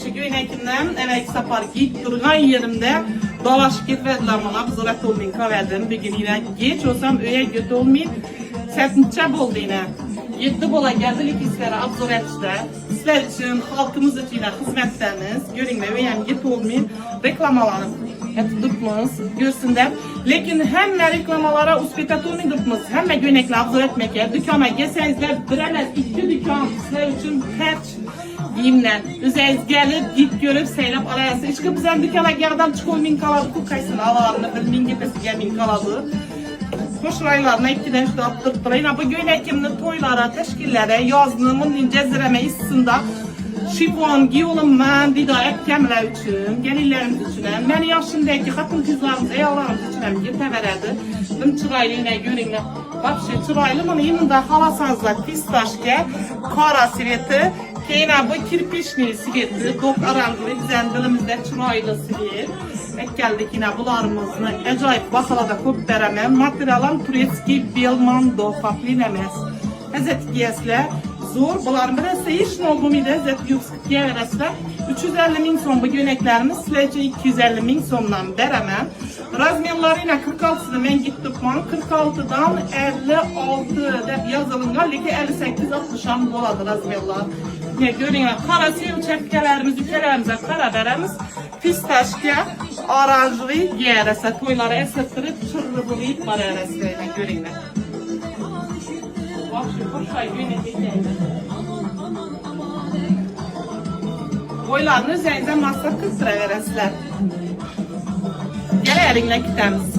şu göynekimden evvelki safar giyip durgan yerimde dolaşıp getirdiler bana. Buzurat olmayın kaverdim. Bir gün yine geç olsam öye götü olmayın. Sertmişçe oldu yine. 7 bola geldilik işlere abzor etişte. Sizler için, halkımız için hizmetleriniz. Görünme öyen git olmayın. Reklamalarını tutmaz, görsünler. Lekin hem reklamalara uspitat olmayın tutmaz. Hem göynekle abzor etmek. Dükkana gelsenizler biremez 2 dükkan sizler için terç giyimler. Üzeriz gelip git görüp seyrep arayası. İşte bizden dükkana gelden çıkılmayın kaladı. Kukaysın havalarını bilmeyin gepesi gelmeyin kaladı. Hoş raylarına 2'den şu da attırttırayın. Bu göynekimli toylara, teşkillere, yazlığımın cezireme issında şifon, giyolum ben, didayet kemler için, gelirlerimiz için, beni yaşındaki hatun kızlarımız, eyallarımız için yeteveredi. Benim çıraylı görünme. Bak çıraylı bana yanında halasanızlar pistaşke, kara siveti, keyna bu kirpişli siveti, dok aralığı bizden dilimizde çıraylı sivet. Geldik yine bularımızın acayip bakalada köp veremem. Materialan Turetski, Belmondo, Faplin emez. Hazret giyesle zor. Bularım birisi hiç ne olduğum ile Hazret yüksek giyeveresler. 350 bin son bu göyneklerimiz silece 250 bin sondan veremem. Razmiyonları yine 46'sını ben gittim. 46'dan 56 dep yazılınca leki 58-60'an boladı razmiyonlar. Ne görün kara siv çepkelerimiz, ülkelerimize kara veremiz. Pistaşke, aranjlı giyerese, toyları esirtirip çırrıbılıyıp var eresine görün. Bak şu hoşay göyneklerine. Toylarını üzerinize masraf kıstıra veresler. Gel erinle gidemiz.